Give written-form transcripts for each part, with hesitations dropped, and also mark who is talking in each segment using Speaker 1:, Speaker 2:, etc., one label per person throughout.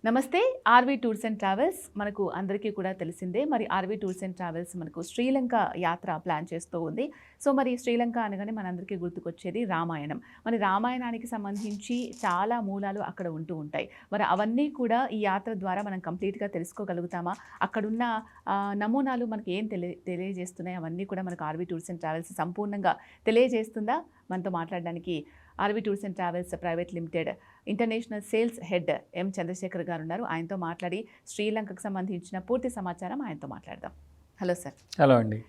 Speaker 1: నమస్తే. RV tours and travels మనకు అందరికీ కూడా తెలిసిందే. మరి ఆర్వీ టూర్స్ అండ్ ట్రావెల్స్ మనకు శ్రీలంక యాత్ర ప్లాన్ చేస్తూ ఉంది. సో మరి శ్రీలంక అనగానే మనందరికీ గుర్తుకొచ్చేది రామాయణం. మరి రామాయణానికి సంబంధించి చాలా మూలాలు అక్కడ ఉంటూ ఉంటాయి. మరి అవన్నీ కూడా ఈ యాత్ర ద్వారా మనం కంప్లీట్గా తెలుసుకోగలుగుతామా? అక్కడున్న నమూనాలు మనకి ఏం తెలియజేస్తున్నాయి అవన్నీ కూడా మనకు ఆర్వీ టూర్స్ అండ్ ట్రావెల్స్ సంపూర్ణంగా తెలియజేస్తుందా? మనతో మాట్లాడడానికి RV tours and travels private limited international sales head M Chandrasekhar గారు ఉన్నారు. ఆయనతో మాట్లాడి శ్రీలంకకు సంబంధించిన పూర్తి సమాచారం ఆయనతో మాట్లాడదాం. Hello sir.
Speaker 2: హలో అండి.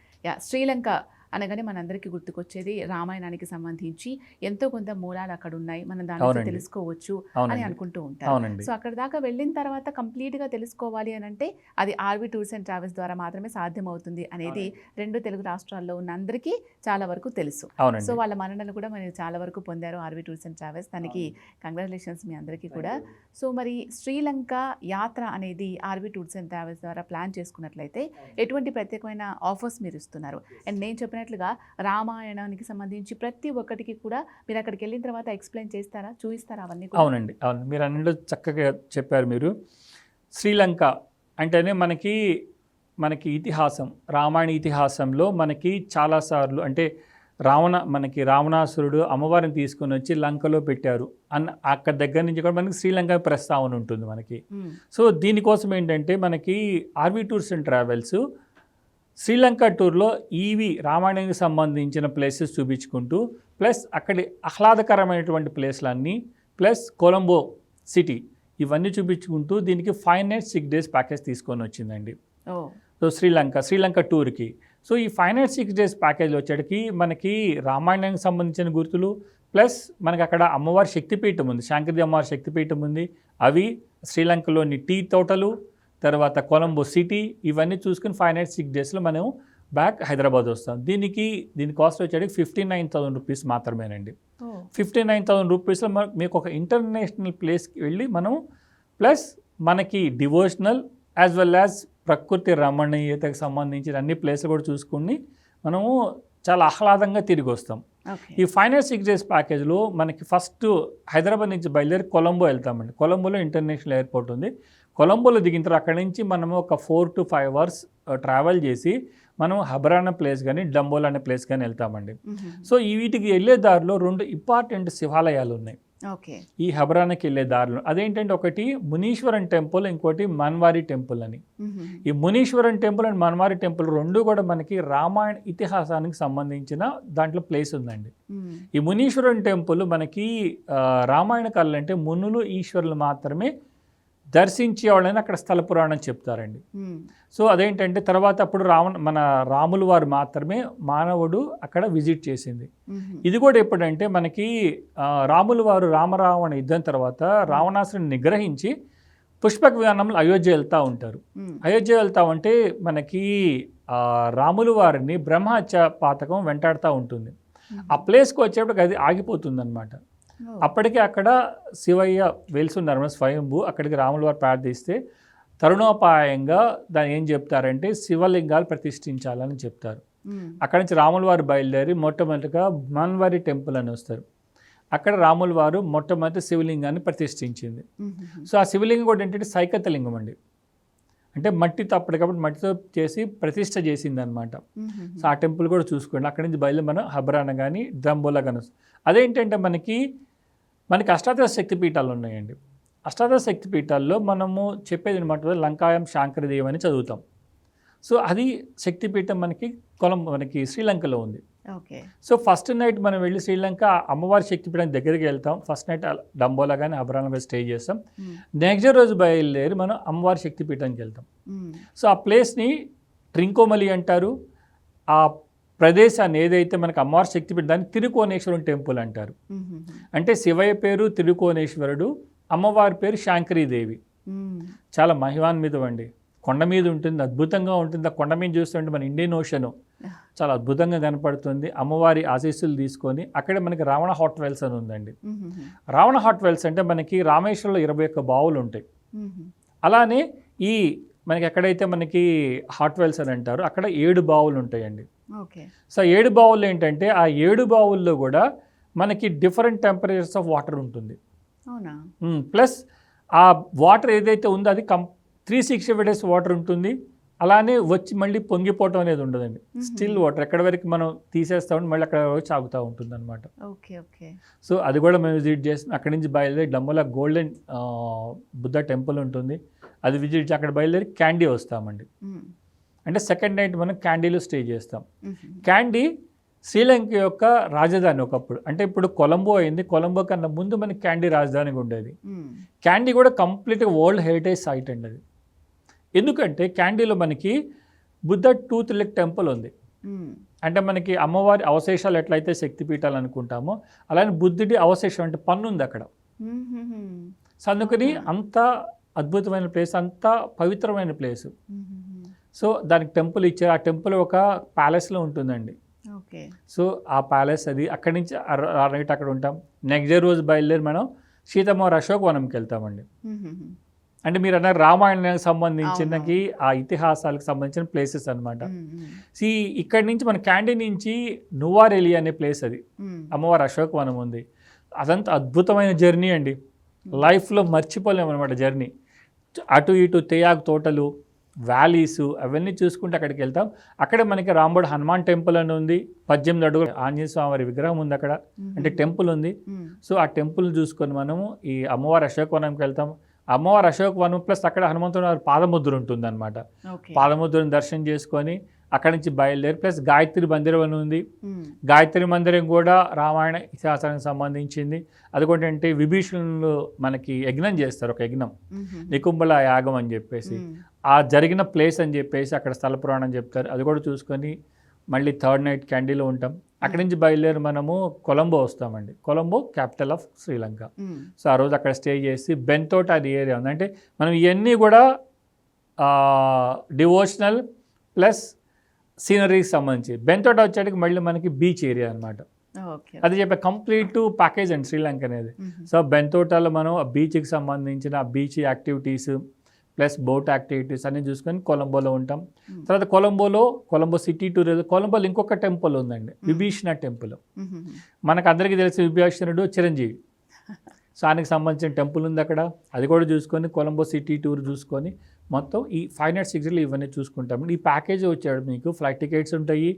Speaker 1: శ్రీలంక అనగానే మనందరికీ గుర్తుకొచ్చేది రామాయణానికి సంబంధించి ఎంతో కొంత మూలాలు అక్కడ ఉన్నాయి, మనం దానిలో తెలుసుకోవచ్చు అని అనుకుంటూ ఉంటారు. సో అక్కడ దాకా వెళ్ళిన తర్వాత కంప్లీట్గా తెలుసుకోవాలి అని అంటే అది ఆర్వీ టూర్స్ అండ్ ట్రావెల్స్ ద్వారా మాత్రమే సాధ్యమవుతుంది అనేది రెండు తెలుగు రాష్ట్రాల్లో ఉన్న అందరికీ చాలా వరకు తెలుసు. సో వాళ్ళ మన్ననలు కూడా మరి చాలా వరకు పొందారు ఆర్వీ టూర్స్ అండ్ ట్రావెల్స్. దానికి కంగ్రాచులేషన్స్ మీ అందరికీ కూడా. సో మరి శ్రీలంక యాత్ర అనేది ఆర్వీ టూర్స్ అండ్ ట్రావెల్స్ ద్వారా ప్లాన్ చేసుకున్నట్లయితే ఎటువంటి ప్రత్యేకమైన ఆఫర్స్ మీరు ఇస్తున్నారు? అండ్ నేను చెప్పినట్లుగా రామాయణానికి సంబంధించి ప్రతి ఒక్కటికి కూడా మీరు అక్కడికి వెళ్ళిన తర్వాత ఎక్స్ప్లెయిన్ చేస్తారా, చూపిస్తారా అవన్నీ?
Speaker 2: అవునండి, అవును, మీరు అన్నిలో చక్కగా చెప్పారు. మీరు శ్రీలంక అంటేనే మనకి ఇతిహాసం, రామాయణ ఇతిహాసంలో మనకి చాలాసార్లు అంటే మనకి రావణాసురుడు అమ్మవారిని తీసుకొని వచ్చి లంకలో పెట్టారు అక్కడ దగ్గర నుంచి కూడా మనకి శ్రీలంక ప్రస్తావన ఉంటుంది మనకి. సో దీనికోసం ఏంటంటే మనకి RV tours and travels Sri Lanka టూర్లో రామాయణానికి సంబంధించిన ప్లేసెస్ చూపించుకుంటూ ప్లస్ అక్కడి ఆహ్లాదకరమైనటువంటి ప్లేస్లన్నీ ప్లస్ కొలంబో సిటీ ఇవన్నీ చూపించుకుంటూ దీనికి 5 nights 6 days ప్యాకేజ్ తీసుకొని వచ్చిందండి. సో శ్రీలంక టూర్కి. సో ఈ 5 nights 6 days ప్యాకేజ్ వచ్చేటికి మనకి రామాయణానికి సంబంధించిన గుర్తులు ప్లస్ మనకి అక్కడ అమ్మవారి శక్తిపీఠం ఉంది, శాంకరి అమ్మవారి శక్తిపీఠం ఉంది. అవి శ్రీలంకలోని టీ తోటలు, తర్వాత కొలంబో సిటీ ఇవన్నీ చూసుకుని 5 nights 6 daysలో మనం బ్యాక్ హైదరాబాద్ వస్తాం. దీని కాస్ట్ వచ్చేటికి 59,000 రూపీస్ మాత్రమేనండి. 59,000 రూపీస్లో మీకు ఒక ఇంటర్నేషనల్ ప్లేస్కి వెళ్ళి మనం ప్లస్ మనకి డివోషనల్ యాజ్ వెల్ యాజ్ ప్రకృతి రమణీయతకు సంబంధించిన అన్ని ప్లేస్లు కూడా చూసుకుని మనము చాలా ఆహ్లాదంగా తిరిగి వస్తాం. ఈ 5 nights 6 days ప్యాకేజ్లో మనకి ఫస్ట్ హైదరాబాద్ నుంచి బయలుదేరి కొలంబో వెళ్తామండి. కొలంబోలో ఇంటర్నేషనల్ ఎయిర్పోర్ట్ ఉంది. కొలంబోలో దిగిన తర్వాత అక్కడి నుంచి మనము ఒక 4 to 5 hours ట్రావెల్ చేసి మనం హబరానా ప్లేస్ కానీ డంబోల్ అనే ప్లేస్ కానీ వెళ్తామండి. సో వీటికి వెళ్ళే దారిలో 2 ఇంపార్టెంట్ శివాలయాలు ఉన్నాయి ఈ హబరానాకి వెళ్ళే దారిలో. అదేంటంటే ఒకటి మునీశ్వరన్ టెంపుల్, ఇంకోటి మన్వారి టెంపుల్ అని. ఈ మునీశ్వరన్ టెంపుల్ అండ్ మన్వారి టెంపుల్ రెండు కూడా మనకి రామాయణ ఇతిహాసానికి సంబంధించిన దాంట్లో ప్లేస్ ఉందండి. ఈ మునీశ్వరన్ టెంపుల్ మనకి రామాయణ కళలు అంటే మునులు ఈశ్వరులు మాత్రమే దర్శించేవాళ్ళని అక్కడ స్థల పురాణం చెప్తారండి. సో అదేంటంటే తర్వాత అప్పుడు మన రాములు వారు మాత్రమే మానవుడు అక్కడ విజిట్ చేసింది. ఇది కూడా ఎప్పుడంటే మనకి రాములు వారు రామరావణ యుద్ధం తర్వాత రావణాసురుని నిగ్రహించి పుష్పక విమానంలో అయోధ్య వెళ్తూ ఉంటారు. అయోధ్య వెళ్తా ఉంటే మనకి రాములు వారిని బ్రహ్మహత్య పాతకం వెంటాడుతూ ఉంటుంది. ఆ ప్లేస్కి వచ్చేప్పటికి అది ఆగిపోతుంది అనమాట. అప్పటికే అక్కడ శివయ్య వెలుసున్నారు స్వయంభూ. అక్కడికి రాముల వారు ప్రార్థిస్తే తరుణోపాయంగా దాన్ని ఏం చెప్తారంటే శివలింగాలు ప్రతిష్ఠించాలని చెప్తారు. అక్కడి నుంచి రాముల వారు బయలుదేరి మొట్టమొదటిగా మన్వారి టెంపుల్ అని వస్తారు. అక్కడ రాముల వారు మొట్టమొదటి శివలింగాన్ని ప్రతిష్ఠించింది. సో ఆ శివలింగం కూడా ఏంటంటే సైకతలింగం అండి, అంటే మట్టితో అప్పటికప్పుడు మట్టితో చేసి ప్రతిష్ఠ చేసింది అనమాట. సో ఆ టెంపుల్ కూడా చూసుకోండి. అక్కడి నుంచి బయలుదేరి మనం హబరానా కానీ డంబోలా కానీ వస్తుంది. అదేంటంటే మనకి అష్టాదశ శక్తిపీఠాలు ఉన్నాయండి. అష్టాదశ శక్తిపీఠాల్లో మనము చెప్పేది అనమాట లంకాయం శాంకరదేవి అని చదువుతాం. సో అది శక్తిపీఠం మనకి శ్రీలంకలో ఉంది. సో ఫస్ట్ నైట్ మనం వెళ్ళి శ్రీలంక అమ్మవారి శక్తిపీఠం దగ్గరికి వెళ్తాం. ఫస్ట్ నైట్ డంబోలా కానీ అబరానా స్టే చేస్తాం. నెక్స్ట్ డే రోజు బయలుదేరి మనం అమ్మవారి శక్తిపీఠానికి వెళ్తాం. సో ఆ ప్లేస్ని ట్రింకోమలి అంటారు. ఆ ప్రదేశాన్ని ఏదైతే మనకి అమ్మవారి శక్తిపీఠం దాన్ని తిరుకోనేశ్వరం టెంపుల్ అంటారు. అంటే శివయ్య పేరు తిరుకోనేశ్వరుడు, అమ్మవారి పేరు శాంకరీదేవి. చాలా మహిమాన్వితం అండి. కొండ మీద ఉంటుంది, అద్భుతంగా ఉంటుంది. ఆ కొండ మీద చూస్తుంటే మన ఇండియన్ ఓషన్ చాలా అద్భుతంగా కనపడుతుంది. అమ్మవారి ఆశీస్సులు తీసుకొని అక్కడే మనకి రావణ హాట్ వెల్స్ అని ఉందండి. రావణ హాట్ వెల్స్ అంటే మనకి రామేశ్వరంలో 21 బావులు ఉంటాయి. అలానే మనకి ఎక్కడైతే మనకి హాట్ వెల్స్ అని అంటారు అక్కడ 7 బావులు ఉంటాయండి. సో 7 బావులు ఏంటంటే ఆ 7 బావుల్లో కూడా మనకి డిఫరెంట్ టెంపరేచర్స్ ఆఫ్ వాటర్ ఉంటుంది. ప్లస్ ఆ వాటర్ ఏదైతే ఉందో అది 365 డేస్ వాటర్ ఉంటుంది. అలానే వచ్చి మళ్ళీ పొంగిపోవటం అనేది ఉండదండి. స్టిల్ వాటర్ ఎక్కడి వరకు మనం తీసేస్తామని మళ్ళీ అక్కడ వచ్చి ఆగుతూ ఉంటుంది అనమాట.
Speaker 1: Okay okay.
Speaker 2: సో అది కూడా మేము విజిట్ చేస్తాం. అక్కడి నుంచి బయలుదేరి డమ్మల గోల్డెన్ బుద్ధ టెంపుల్ ఉంటుంది, అది విజిట్ చేసి అక్కడ బయలుదేరి క్యాండీ వస్తామండి. అంటే సెకండ్ నైట్ మనం క్యాండీలో స్టే చేస్తాం. క్యాండీ శ్రీలంక యొక్క రాజధాని ఒకప్పుడు. అంటే ఇప్పుడు కొలంబో అయింది, కొలంబో కన్నా ముందు మనకి క్యాండీ రాజధానిగా ఉండేది. క్యాండీ కూడా కంప్లీట్గా వరల్డ్ హెరిటేజ్ సైట్ అండి అది. ఎందుకంటే క్యాండీలో మనకి బుద్ధ టూత్ లెగ్ టెంపుల్ ఉంది. అంటే మనకి అమ్మవారి అవశేషాలు ఎట్లయితే శక్తిపీఠాలు అనుకుంటామో అలానే బుద్ధుడి అవశేషం అంటే పన్ను ఉంది అక్కడ. సో అందుకని అంత అద్భుతమైన ప్లేస్, అంత పవిత్రమైన ప్లేస్. సో దానికి టెంపుల్ ఇచ్చారు. ఆ టెంపుల్ ఒక ప్యాలెస్లో ఉంటుందండి. సో ఆ ప్యాలెస్ అది, అక్కడి నుంచి నైట్ అక్కడ ఉంటాం. నెక్స్ట్ డే రోజు బయలుదేరి మనం సీతమ్మవారి అశోకవనంకి వెళ్తామండి. అంటే మీరు అన్నారు రామాయణానికి సంబంధించినకి ఆ ఇతిహాసాలకు సంబంధించిన ప్లేసెస్ అనమాట. ఇక్కడి నుంచి మన క్యాండీ నుంచి నువారెలి అనే ప్లేస్, అది అమ్మవారి అశోకవనం ఉంది. అదంతా అద్భుతమైన జర్నీ అండి, లైఫ్లో మర్చిపోలేము అనమాట జర్నీ. అటు ఇటు తేయాకు తోటలు, వ్యాలీస్ అవన్నీ చూసుకుంటే అక్కడికి వెళ్తాం. అక్కడే మనకి రాంబోడ్ హనుమాన్ టెంపుల్ అని ఉంది, 18 అడుగుల ఆంజనేయ స్వామి విగ్రహం ఉంది అక్కడ, అంటే టెంపుల్ ఉంది. సో ఆ టెంపుల్ చూసుకొని మనము ఈ అమ్మవారి అశోకవనంకి వెళ్తాం. అమ్మవారి అశోకవనం ప్లస్ అక్కడ హనుమంతుడు పాదముద్ర ఉంటుంది అనమాట. పాదముద్రను దర్శనం చేసుకొని అక్కడి నుంచి బయలుదేరి ప్లస్ గాయత్రి మందిరం అని ఉంది. గాయత్రి మందిరం కూడా రామాయణ ఇతిహాసానికి సంబంధించింది. అది కూడా అంటే విభీషణులు మనకి యజ్ఞం చేస్తారు, ఒక యజ్ఞం నికుంభల యాగం అని చెప్పేసి, ఆ జరిగిన ప్లేస్ అని చెప్పేసి అక్కడ స్థల పురాణం చెప్తారు. అది కూడా చూసుకొని మళ్ళీ థర్డ్ నైట్ క్యాండీలో ఉంటాం. అక్కడి నుంచి బయలుదేరి మనము కొలంబో వస్తామండి. Colombo capital of Sri Lanka. So ఆ రోజు అక్కడ స్టే చేసి బెంతోట అది ఏరియా ఉంది. అంటే మనం ఇవన్నీ కూడా డివోషనల్ ప్లస్ సీనరీకి సంబంధించి. బెంతోట వచ్చేటికి మళ్ళీ మనకి బీచ్ ఏరియా అనమాట. అది చెప్పే కంప్లీట్ ప్యాకేజ్ అండి శ్రీలంక అనేది. సో బెంతోటాలో మనం ఆ బీచ్కి సంబంధించిన ఆ beach activities plus boat activities అన్నీ చూసుకొని కొలంబోలో ఉంటాం. తర్వాత కొలంబో సిటీ టూర్. కొలంబోలో ఇంకొక టెంపుల్ ఉందండి, విభీషణ టెంపుల్. మనకు అందరికీ తెలిసిన విభీషణుడు చిరంజీవి. సో ఆయనకి సంబంధించిన టెంపుల్ ఉంది అక్కడ, అది కూడా చూసుకొని కొలంబో సిటీ టూర్ చూసుకొని మొత్తం ఈ 5 nights 6 days ఇవన్నీ చూసుకుంటాం. ఈ ప్యాకేజ్ వచ్చాడు మీకు, ఫ్లైట్ టికెట్స్ ఉంటాయి.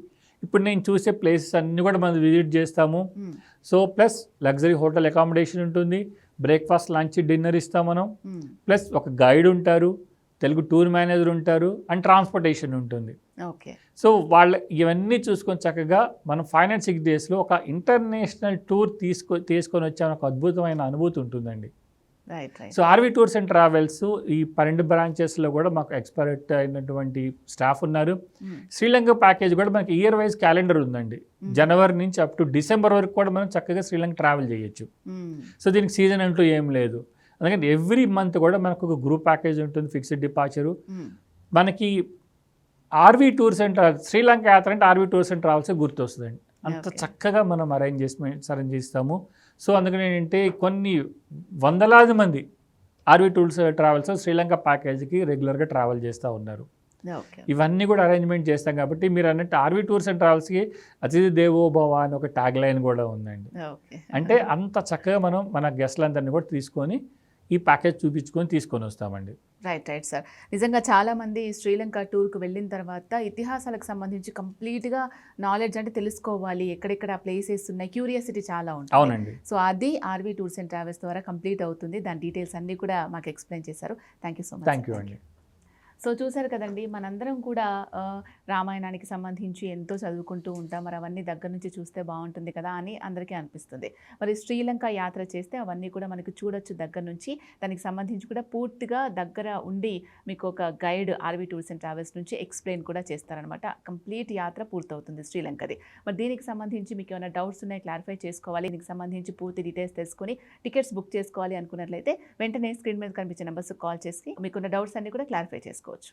Speaker 2: ఇప్పుడు నేను చూసే ప్లేసెస్ అన్నీ కూడా మనం విజిట్ చేస్తాము. So plus luxury hotel accommodation ఉంటుంది, బ్రేక్ఫాస్ట్ లంచ్ డిన్నర్ ఇస్తాం మనం. ప్లస్ ఒక గైడ్ ఉంటారు, తెలుగు టూర్ మేనేజర్ ఉంటారు, అండ్ ట్రాన్స్పోర్టేషన్ ఉంటుంది. సో ఇవన్నీ చూసుకొని చక్కగా మనం 5 nights 6 daysలో ఒక ఇంటర్నేషనల్ టూర్ తీసుకొని వచ్చామని ఒక అద్భుతమైన అనుభూతి ఉంటుందండి. So RV tours and travels ఈ 12 బ్రాంచెస్లో కూడా మాకు ఎక్స్పర్ట్ అయినటువంటి స్టాఫ్ ఉన్నారు. శ్రీలంక ప్యాకేజ్ కూడా మనకి ఇయర్ వైజ్ క్యాలెండర్ ఉందండి. జనవరి నుంచి అప్ టు డిసెంబర్ వరకు కూడా మనం చక్కగా శ్రీలంక ట్రావెల్ చేయొచ్చు. సో దీనికి సీజన్ అంటూ ఏం లేదు. అందుకని ఎవ్రీ మంత్ కూడా మనకు ఒక గ్రూప్ ప్యాకేజ్ ఉంటుంది, ఫిక్స్డ్ డిపార్చరు. మనకి RV tours and travels, Sri Lanka యాత్ర అంటే ఆర్వి టూర్స్ అండ్ ట్రావెల్స్ గుర్తొస్తుందండి. అంత చక్కగా మనం అరేంజ్ చేస్తాము. సో అందుకని ఏంటంటే కొన్ని వందలాది మంది ఆర్వి టూర్స్ ట్రావెల్స్ శ్రీలంక ప్యాకేజీకి రెగ్యులర్గా ట్రావెల్ చేస్తూ ఉన్నారు. ఇవన్నీ కూడా అరేంజ్మెంట్ చేస్తాం కాబట్టి మీరు అన్నట్టు ఆర్వి టూర్స్ అండ్ ట్రావెల్స్కి అతిథి దేవో భవ అని ఒక ట్యాగ్ లైన్ కూడా ఉందండి. అంటే అంత చక్కగా మనం మన గెస్ట్లందరినీ కూడా తీసుకొని ఈ ప్యాకేజ్ చూపించుకొని తీసుకొని వస్తామండి.
Speaker 1: Right sir. నిజంగా చాలామంది శ్రీలంక టూర్కి వెళ్ళిన తర్వాత ఇతిహాసాలకు సంబంధించి కంప్లీట్గా నాలెడ్జ్ అంటే తెలుసుకోవాలి, ఎక్కడెక్కడ ప్లేసెస్ ఉన్నాయి, క్యూరియాసిటీ చాలా ఉంటుంది.
Speaker 2: అవునండి.
Speaker 1: సో అది ఆర్వి టూర్స్ అండ్ ట్రావెల్స్ ద్వారా కంప్లీట్ అవుతుంది. దాని డీటెయిల్స్ అన్నీ కూడా మాకు ఎక్స్ప్లెయిన్ చేశారు. Thank you so much.
Speaker 2: Thank you అండి.
Speaker 1: సో చూసారు కదండి, మనందరం కూడా రామాయణానికి సంబంధించి ఎంతో చదువుకుంటూ ఉంటాం. మరి అవన్నీ దగ్గర నుంచి చూస్తే బాగుంటుంది కదా అని అందరికీ అనిపిస్తుంది. మరి శ్రీలంక యాత్ర చేస్తే అవన్నీ కూడా మనకు చూడొచ్చు దగ్గర నుంచి. దానికి సంబంధించి కూడా పూర్తిగా దగ్గర ఉండి మీకు ఒక guide RV tours and travels నుంచి ఎక్స్ప్లెయిన్ కూడా చేస్తారనమాట. కంప్లీట్ యాత్ర పూర్తవుతుంది శ్రీలంకది. మరి దీనికి సంబంధించి మీకు ఏమైనా డౌట్స్ ఉన్నాయి, క్లారిఫై చేసుకోవాలి, దీనికి సంబంధించి పూర్తి డీటెయిల్స్ తెలుసుకొని టికెట్స్ బుక్ చేసుకోవాలి అనుకున్నట్లయితే వెంటనే స్క్రీన్ మీద కనిపించే నెంబర్స్ కాల్ చేసి మీకున్న డౌట్స్ అన్ని కూడా క్లారిఫై చేసుకోవచ్చు.